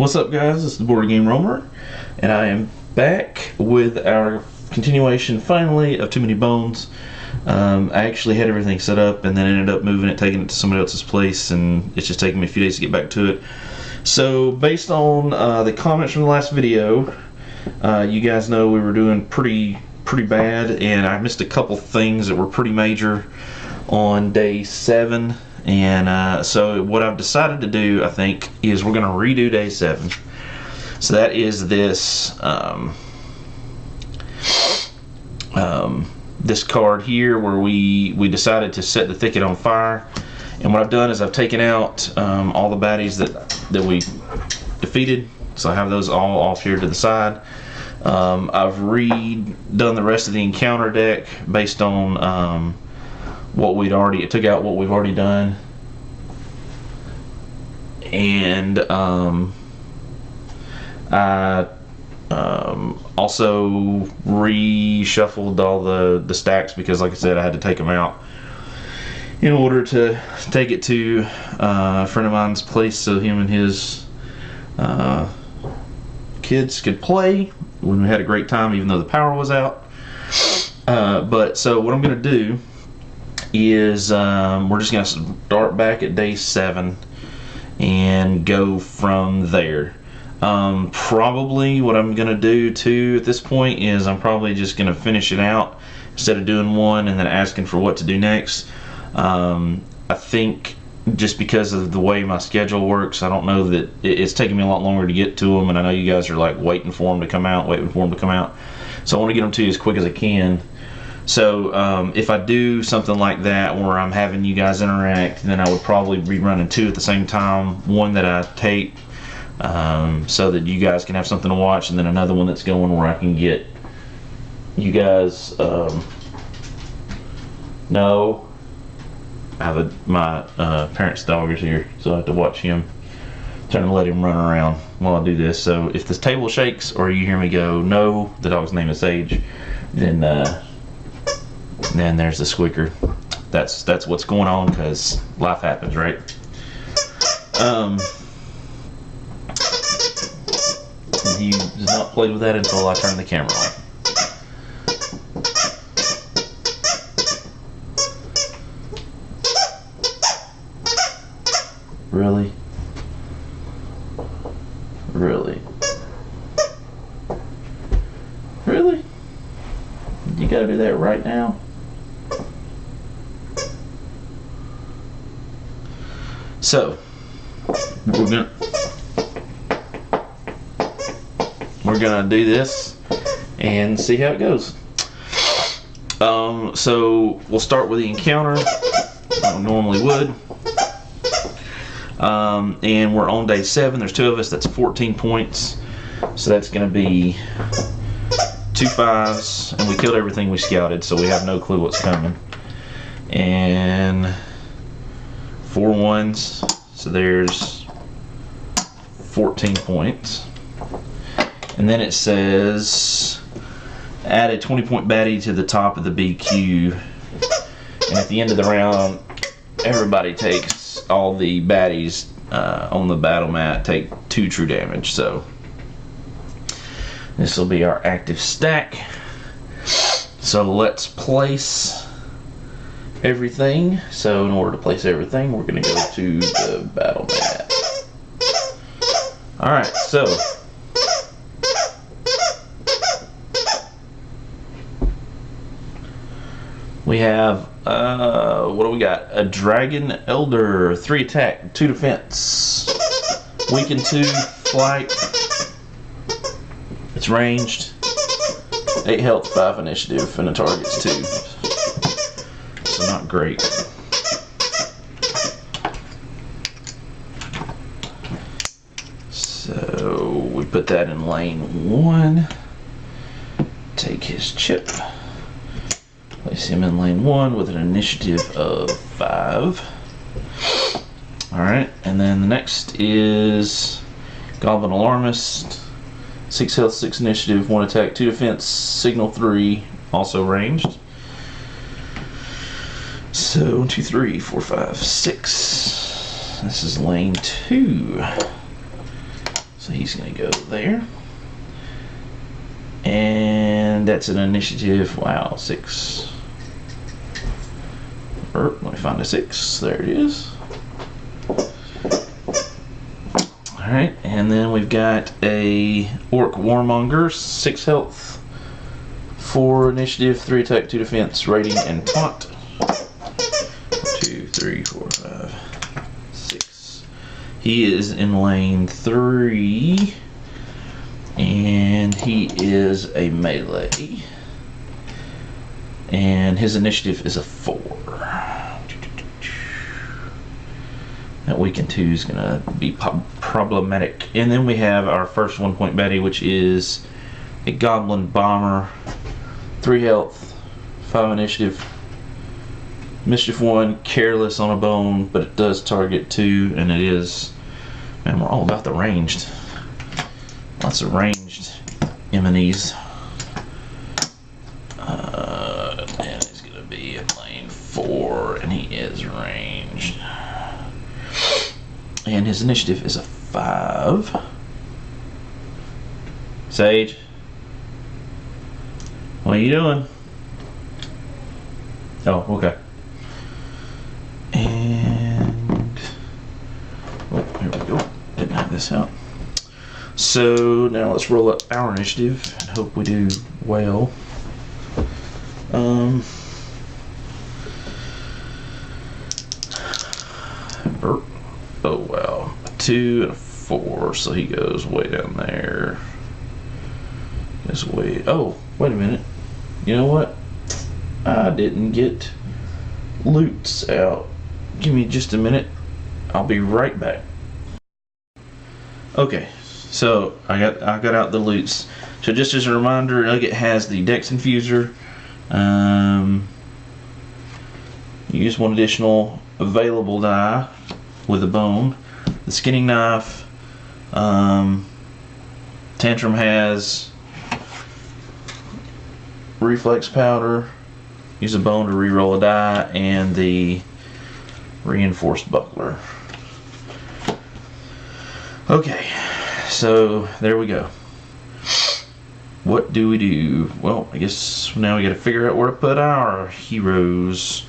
What's up, guys? This is the Board Game Roamer, and I am back with our continuation, finally, of Too Many Bones. I actually had everything set up and then ended up moving it, taking it to somebody else's place, and it's just taking me a few days to get back to it. So, based on the comments from the last video, you guys know we were doing pretty bad, and I missed a couple things that were pretty major on day 7. And so what I've decided to do, I think, is we're going to redo day 7. So that is this this card here, where we decided to set the thicket on fire. And what I've done is I've taken out all the baddies that we defeated. So I have those all off here to the side. I've redone the rest of the encounter deck based on it took out what we've already done, and I also reshuffled all the stacks, because like I said, I had to take them out in order to take it to a friend of mine's place so him and his kids could play when we had a great time, even though the power was out. But so what I'm going to do is we're just going to start back at day 7 and go from there. Probably what I'm going to do too at this point is I'm probably just going to finish it out instead of doing one and then asking for what to do next. I think just because of the way my schedule works, I don't know that it's taking me a lot longer to get to them, and I know you guys are like waiting for them to come out. So I want to get them to you as quick as I can. So if I do something like that where I'm having you guys interact, then I would probably be running 2 at the same time. One that I tape so that you guys can have something to watch, and then another one that's going where I can get you guys. No, I have my parents' dog is here, so I have to watch him. Trying to let him run around while I do this. So if this table shakes or you hear me go, no, the dog's name is Sage, then there's the squeaker. That's what's going on, because life happens, right? He does not play with that until I turn the camera on. Really? Really? Really? You gotta do that right now? So we're gonna do this and see how it goes. So we'll start with the encounter like I normally would. And we're on day 7. There's 2 of us. That's 14 points. So that's gonna be 2 5s, and we killed everything we scouted, so we have no clue what's coming. And 4 1s, so there's 14 points. And then it says add a 20-point baddie to the top of the BQ, and at the end of the round everybody takes all the baddies on the battle mat take 2 true damage. So this will be our active stack. So let's place everything. So in order to place everything, we're going to go to the battle mat. Alright, so we have, what do we got? A Dragon Elder, 3 attack, 2 defense, weaken 2, flight. It's ranged, 8 health, 5 initiative, and the target's 2. So not great. So we put that in lane 1. Take his chip. Place him in lane 1 with an initiative of 5. Alright, and then the next is Goblin Alarmist. 6 health, 6 initiative, 1 attack, 2 defense, signal 3, also ranged. So 1, 2, 3, 4, 5, 6. This is lane 2. So he's going to go there. And that's an initiative. Wow, 6. Let me find a 6. There it is. Alright, and then we've got a Orc Warmonger, 6 health, 4 initiative, 3 attack, 2 defense, rating, and taunt. 2, 3, 4, 5, 6. He is in lane 3, and he is a melee. And his initiative is a 4. That weaken 2 is going to be problematic. And then we have our first 1-point baddie, which is a Goblin Bomber, 3 health, 5 initiative, Mischief 1, Careless on a bone, but it does target 2, and it is, man, we're all about the ranged. Lots of ranged enemies. And he's going to be in lane 4, and he is ranged. And his initiative is a 5. Sage, what are you doing? Oh, okay. And oh, here we go. Didn't have this out. So now let's roll up our initiative and hope we do well. Oh wow, a 2 and a 4, so he goes way down there. Goes way. Oh, wait a minute. You know what? I didn't get loots out. Give me just a minute. I'll be right back. Okay, so I got out the loots. So just as a reminder, Nugget has the Dex Infuser. Use 1 additional available die with a bone. The skinning knife. Tantrum has reflex powder. Use a bone to re-roll a die, and the reinforced buckler. Okay, so there we go. What do we do? Well, I guess now we got to figure out where to put our heroes.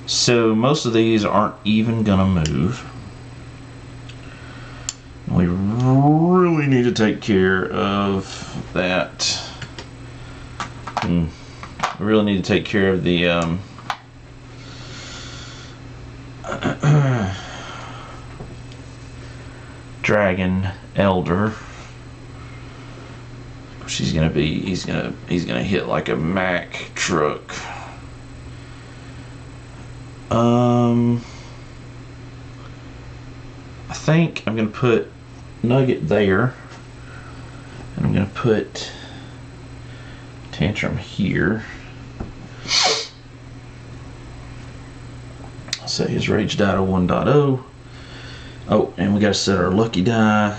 So most of these aren't even gonna move. We really need to take care of that. We really need to take care of the Dragon Elder. He's gonna hit like a Mack truck. I think I'm gonna put Nugget there, and I'm gonna put Tantrum here. I'll say his rage die to 1.0. Oh, and we gotta set our lucky die.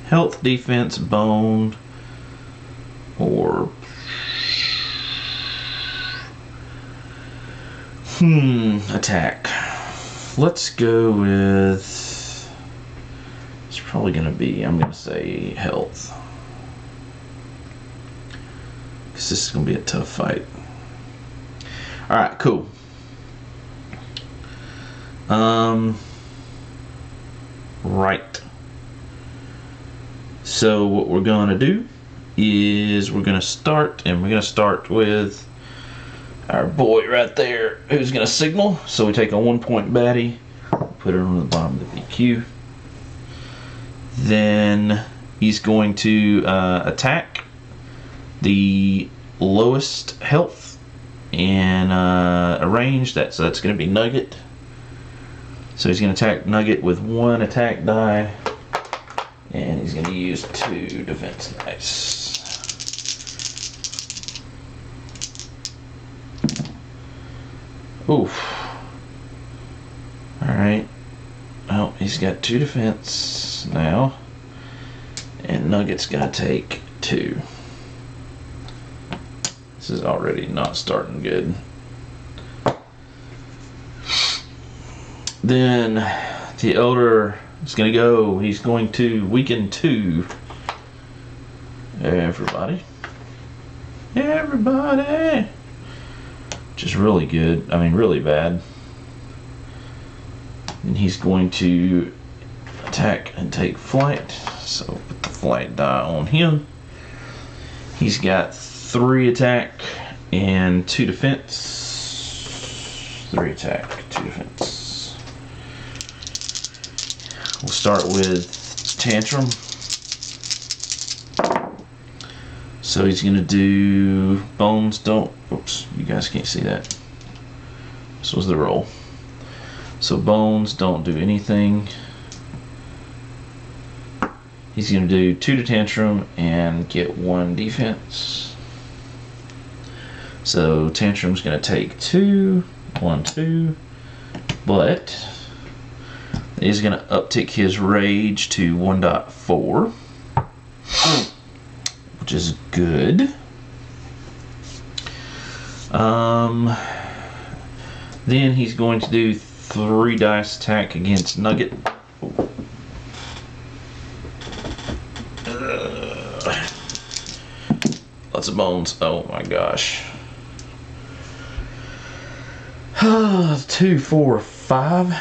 Health, defense, bone, or attack. Let's go with, it's probably gonna be, I'm gonna say health, because this is gonna be a tough fight. Alright, cool. Right. So what we're gonna do is we're gonna start, and we're gonna start with our boy right there who's gonna signal. So we take a 1-point baddie, put it on the bottom of the BQ. Then he's going to attack the lowest health and a range. So that's gonna be Nugget. So he's gonna attack Nugget with 1 attack die, and he's gonna use 2 defense dice. Oof. Alright. Well, he's got 2 defense now. And Nugget's gotta take 2. This is already not starting good. Then The elder is going to go. He's going to weaken 2. Everybody. Everybody. Which is really good. I mean, really bad. And he's going to attack and take flight. So put the flight die on him. He's got 3 attack and 2 defense. 3 attack, 2 defense. We'll start with Tantrum. So he's going to do bones don't, oops, you guys can't see that. This was the roll. So bones don't do anything. He's going to do 2 to Tantrum and get 1 defense. So Tantrum's going to take 2, 1, 2, but he's going to uptick his rage to 1.4. Which is good. Then he's going to do 3 dice attack against Nugget. Lots of bones. Oh my gosh. 2, 4, 5.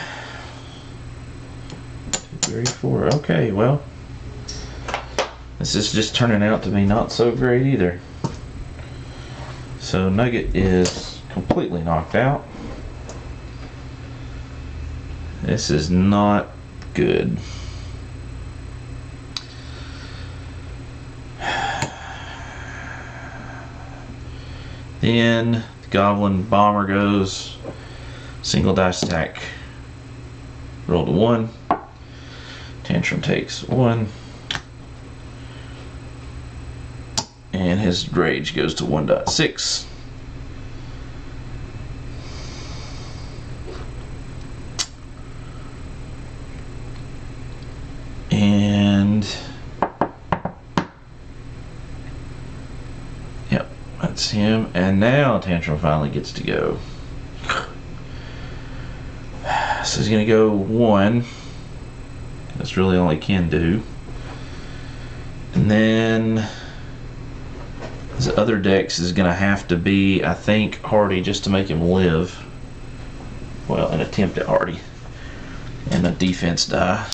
2, 3, 4. Okay, well. This is just turning out to be not so great either. So Nugget is completely knocked out. This is not good. Then the Goblin Bomber goes single dice attack. Roll to 1. Tantrum takes 1. And his rage goes to 1.6. And yep, that's him. And now Tantrum finally gets to go. So he's gonna go 1. That's really all he can do. And then his other dex is going to have to be, I think, Hardy just to make him live. Well, an attempt at Hardy. And a defense die.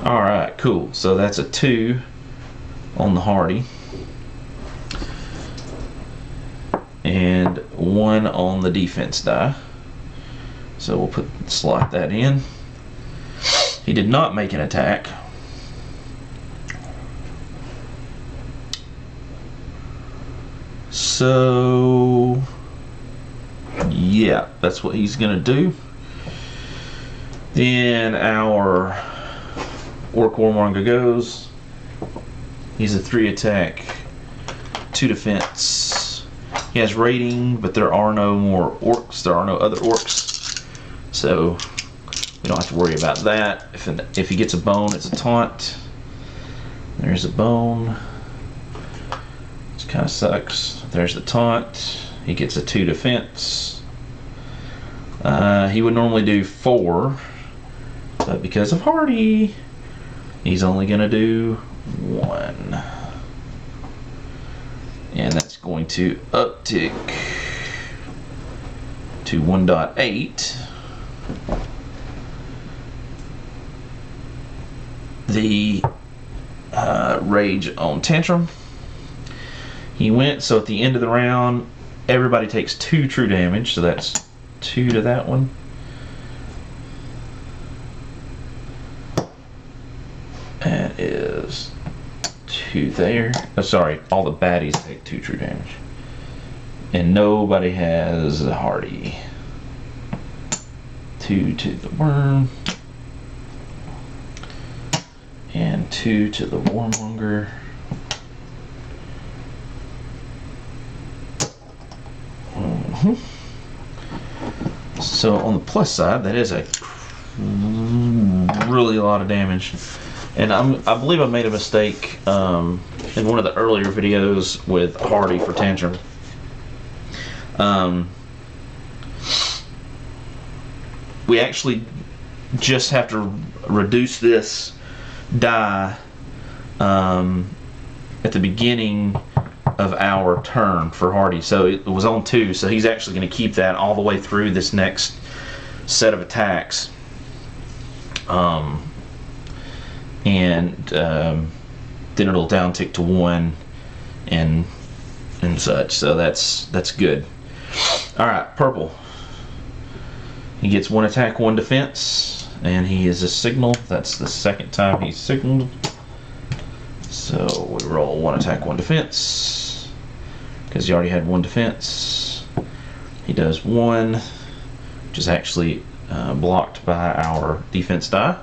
Alright, cool. So that's a 2 on the Hardy. And 1 on the defense die. So we'll slot that in. He did not make an attack. So yeah, that's what he's gonna do. Then our Orc Warmonger goes. He's a 3 attack, 2 defense. He has rating, but there are no more orcs. There are no other orcs, so we don't have to worry about that. If he gets a bone, it's a taunt. There's a bone. Kind of sucks. There's the taunt. He gets a 2 defense. He would normally do 4, but because of Hardy, he's only going to do 1. And that's going to uptick to 1.8. The rage on Tantrum. He went, so at the end of the round, everybody takes 2 true damage, so that's 2 to that one. That is 2 there. Oh, sorry, all the baddies take 2 true damage. And nobody has a Hardy. 2 to the worm. And 2 to the Warmonger. So on the plus side, that is a really a lot of damage. And I believe I made a mistake in one of the earlier videos with Hardy for Tantrum. we actually just have to reduce this die at the beginning of our turn for Hardy. So it was on 2, so he's actually going to keep that all the way through this next set of attacks. Then it'll down tick to 1 and such. So that's good. All right, purple. He gets 1 attack, 1 defense, and he is a signal. That's the second time he's signaled. So we roll 1 attack, 1 defense, because he already had 1 defense. He does 1, which is actually blocked by our defense die.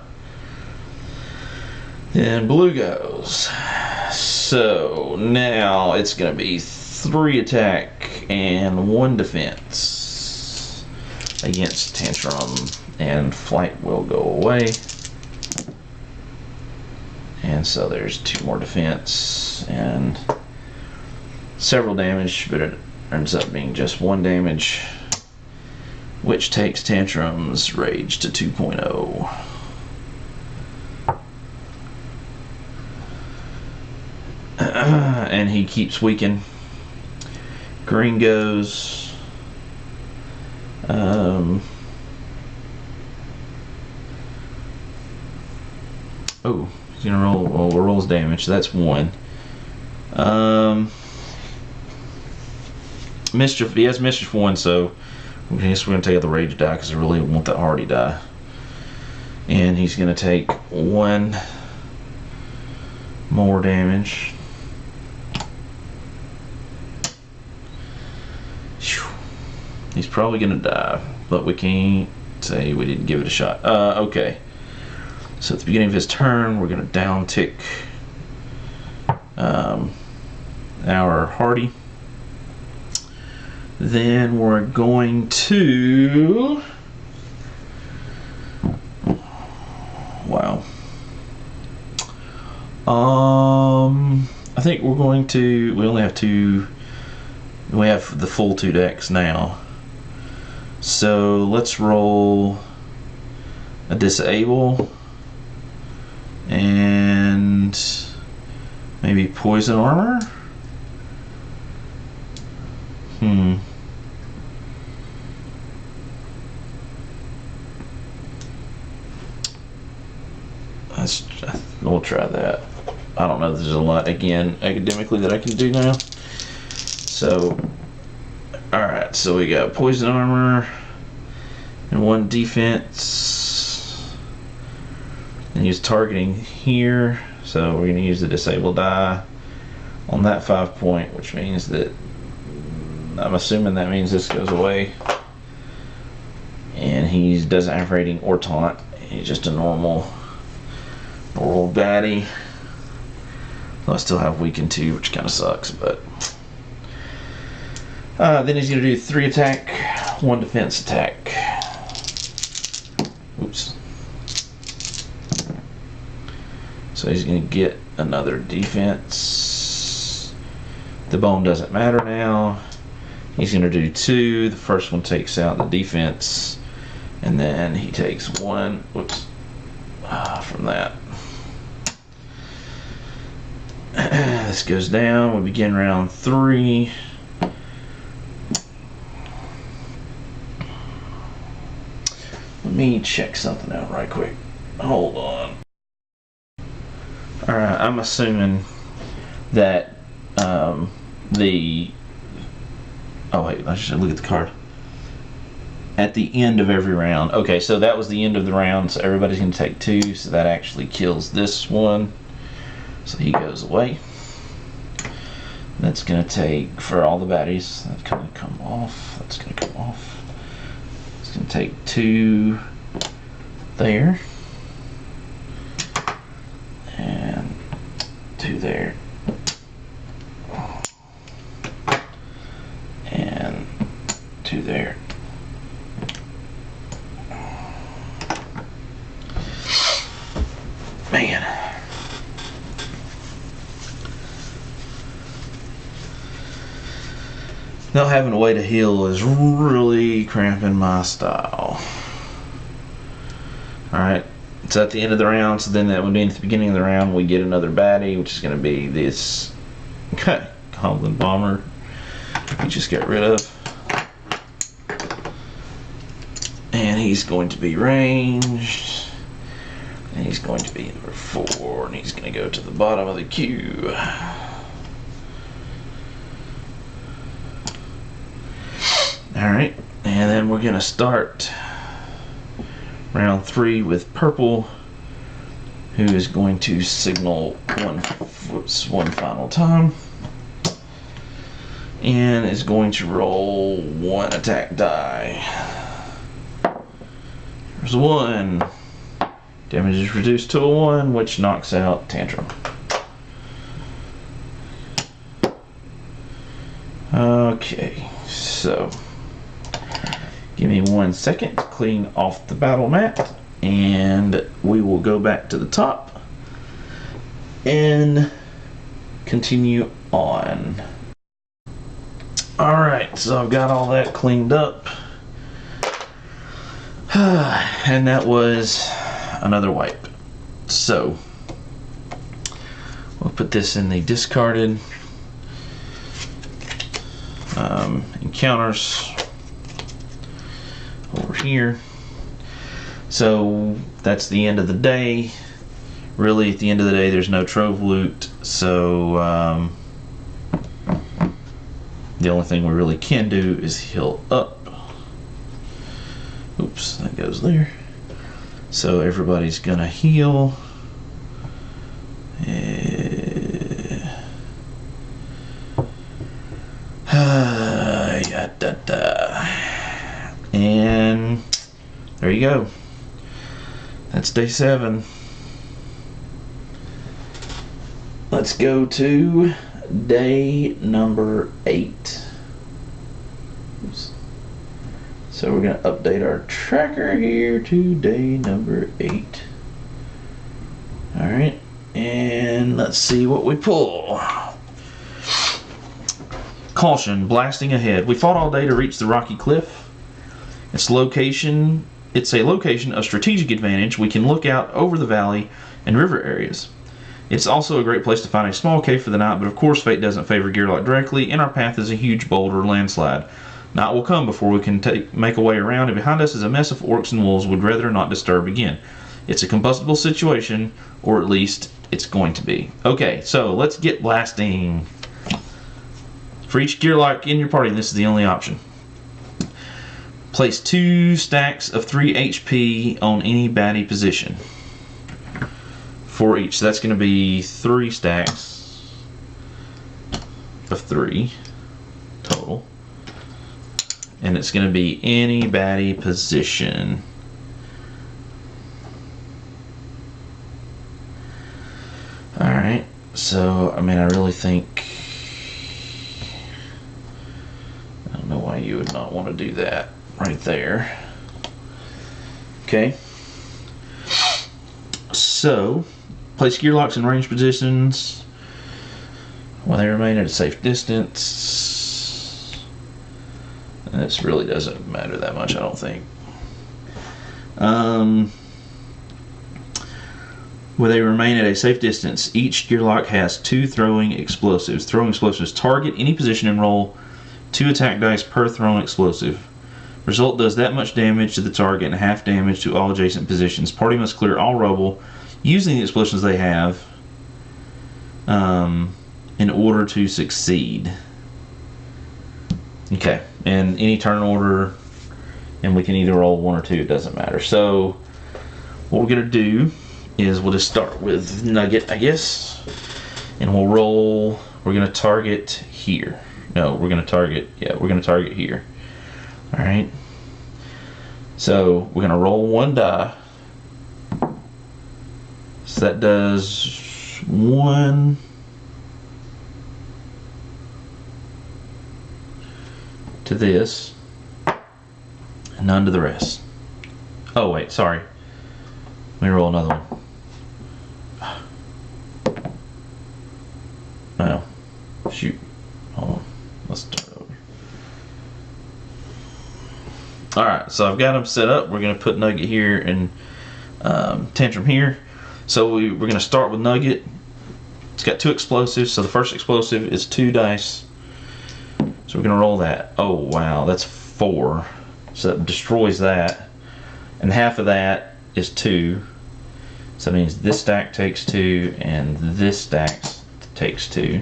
Then blue goes. So now it's going to be 3 attack and 1 defense against Tantrum, and flight will go away. And so there's 2 more defense and several damage, but it ends up being just 1 damage, which takes Tantrum's rage to 2.0. And he keeps weakening. Green goes. Oh, he's gonna roll. Well, rolls damage. So that's 1. Mischief. He has mischief 1, so I guess we're gonna take out the rage die because I really want that hardy die. And he's gonna take 1 more damage. He's probably gonna die, but we can't say we didn't give it a shot. Okay. So at the beginning of his turn, we're gonna down tick our hardy. Then we're going to, wow. I think we're going to, we only have 2, we have the full 2 decks now. So let's roll a disable and maybe poison armor. We'll try that. I don't know if there's a lot, again, academically that I can do now. So, alright, so we got poison armor and 1 defense. And he's targeting here, so we're going to use the disable die on that 5 point, which means that I'm assuming that means this goes away. And he doesn't have rating or taunt. He's just a normal baddie. I still have weaken 2, which kind of sucks, but then he's going to do 3 attack, 1 defense attack. Oops. So he's going to get another defense. The bone doesn't matter now. He's going to do 2. The first one takes out the defense, and then he takes 1. Whoops. From that. This goes down. We begin round 3. Let me check something out right quick. Hold on. Alright, I'm assuming that oh wait, I should look at the card. At the end of every round. Okay, so that was the end of the round, so everybody's going to take 2, so that actually kills this one. So he goes away. That's going to take, for all the baddies, that's going to come off. That's going to come off. It's going to take 2 there. And 2 there. And 2 there. Man. Not having a way to heal is really cramping my style. Alright, so at the end of the round, so then that would mean at the beginning of the round we get another baddie, which is going to be this Goblin Bomber we just got rid of. And he's going to be ranged. And he's going to be number 4, and he's going to go to the bottom of the queue. Alright, and then we're going to start round 3 with purple, who is going to signal one final time. And is going to roll 1 attack die. There's a 1. Damage is reduced to a 1, which knocks out Tantrum. Okay, so give me 1 second to clean off the battle mat, and we will go back to the top and continue on. Alright, so I've got all that cleaned up. And that was another wipe. So we'll put this in the discarded encounters over here. So that's the end of the day. Really, at the end of the day, there's no trove loot, so the only thing we really can do is heal up. Oops, that goes there. So everybody's gonna heal. And there you go. That's day 7. Let's go to day number 8. Oops. So we're going to update our tracker here to day number 8. Alright, and let's see what we pull. Caution, blasting ahead. We fought all day to reach the rocky cliff. It's a location of strategic advantage. We can look out over the valley and river areas. It's also a great place to find a small cave for the night, but of course fate doesn't favor Gearlock directly. In our path is a huge boulder landslide. Night will come before we can make a way around, and behind us is a mess of orcs and wolves would rather not disturb again. It's a combustible situation, or at least it's going to be. Okay, so let's get blasting. For each Gearlock in your party, this is the only option. Place 2 stacks of 3 HP on any baddie position. For each. So that's going to be 3 stacks of 3 total. And it's going to be any baddie position. Alright, so I mean, I really think, I don't know why you would not want to do that right there. Okay, so place Gearlocks in range positions while they remain at a safe distance. And this really doesn't matter that much, I don't think. Where they remain at a safe distance, each Gearlock has 2 throwing explosives. Throwing explosives target any position and roll 2 attack dice per thrown explosive. Result does that much damage to the target and half damage to all adjacent positions. Party must clear all rubble using the explosions they have in order to succeed. Okay, and any turn order, and we can either roll 1 or 2, it doesn't matter. So what we're going to do is we'll just start with Nugget, I guess, and we'll roll. We're going to target here. No, we're going to target, yeah, we're going to target here. Alright, so we're going to roll 1 die. So that does 1 to this, and none to the rest. Oh wait, sorry. Let me roll another one. No. Shoot. Hold on. Let's start over. Alright, so I've got them set up. We're going to put Nugget here and Tantrum here. So we're going to start with Nugget. It's got 2 explosives. So the first explosive is 2 dice. So we're going to roll that. Oh wow, that's 4. So that destroys that. And half of that is 2. So that means this stack takes 2 and this stack takes 2.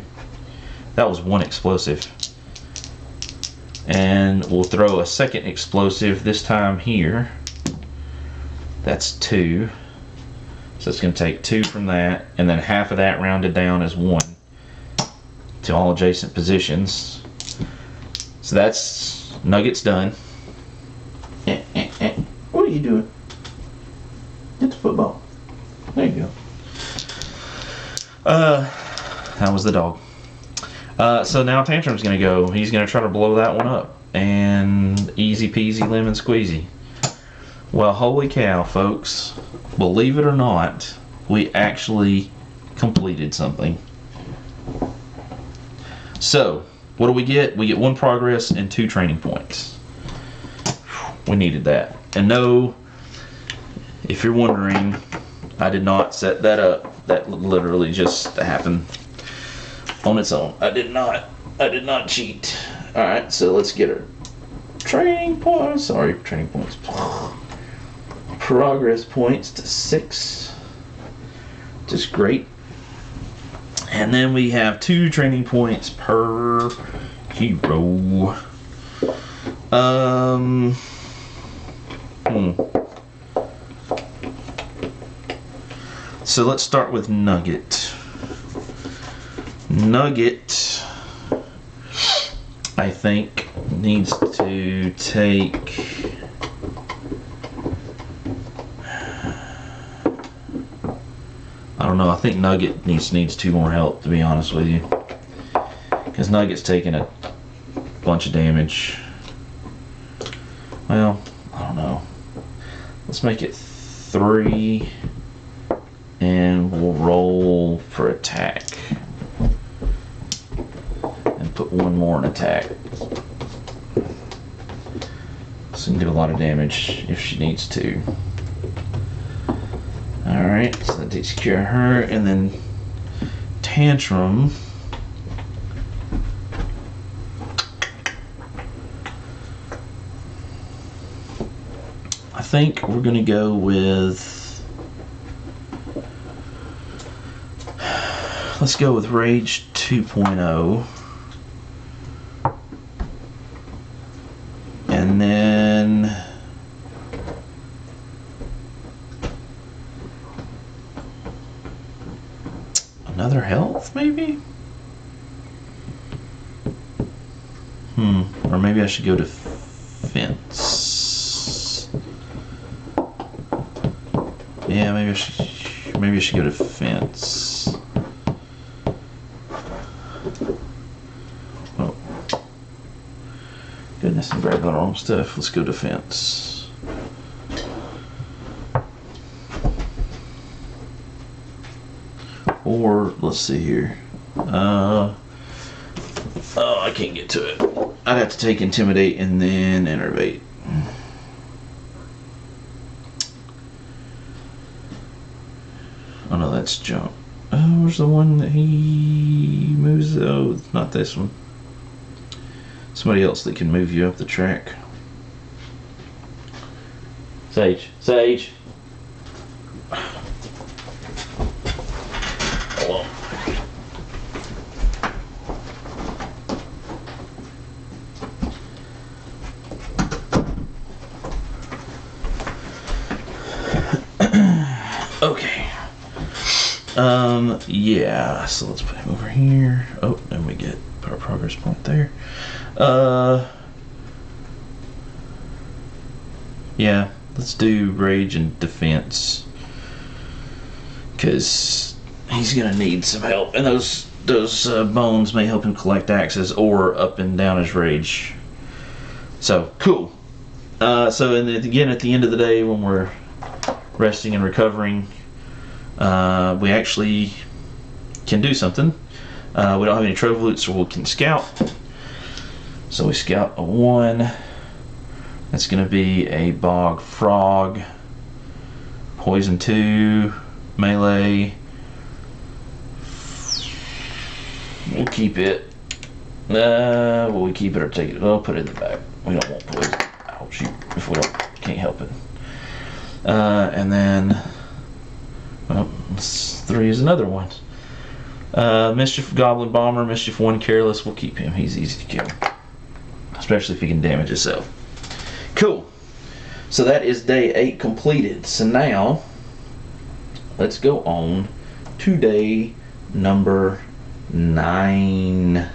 That was 1 explosive. And we'll throw a second explosive this time here. That's 2. So it's going to take 2 from that, and then half of that rounded down is 1 to all adjacent positions. So that's Nuggets done. What are you doing? Get the football. There you go. That was the dog. So now Tantrum's going to go. He's going to try to blow that one up. And easy peasy lemon squeezy. Well, holy cow, folks. Believe it or not, we actually completed something. So, what do we get? We get 1 progress and 2 training points. We needed that. And no, if you're wondering, I did not set that up. That literally just happened on its own. I did not cheat. Alright, so let's get our training points. Sorry, training points. Progress points to 6. Just great. And then we have 2 training points per hero. So let's start with Nugget. Nugget, I think, needs to take... I don't know, I think Nugget needs 2 more help, to be honest with you. Because Nugget's taking a bunch of damage. Well, I don't know. Let's make it 3. And we'll roll for attack. And put 1 more in attack. So we can do a lot of damage if she needs to. Alright, so that takes care of her. And then Tantrum. I think we're going to go with... Let's go with Rage 2.0. And then... Another health, maybe? Or maybe I should go to Fence. Yeah, maybe I should go to Fence. Oh. Goodness, I'm grabbing the wrong stuff. Let's go to Fence. Or, let's see here. Oh, I can't get to it. I'd have to take Intimidate and then Enervate. Oh no, that's Jump. Oh, where's the one that he moves? Oh, not this one. Somebody else that can move you up the track. Sage. Sage! Hold on. Okay. Yeah, so let's put him over here. Oh, and we get our progress point there. Yeah, let's do Rage and Defense. Because he's gonna need some help. And those bones may help him collect axes or up and down his rage. So, cool. So, and again, at the end of the day, when we're resting and recovering, we actually can do something. We don't have any trove loot, so we can scout. So we scout a 1. That's going to be a bog frog Poison 2, melee. We'll keep it. Will we keep it or take it? I'll put it in the back. We don't want poison. I'll shoot if we can't help it. And then, well, 3 is another one. Mischief Goblin Bomber, Mischief 1 Careless. We'll keep him. He's easy to kill, especially if he can damage himself. Cool. So that is day 8 completed. So now, let's go on to day number 9.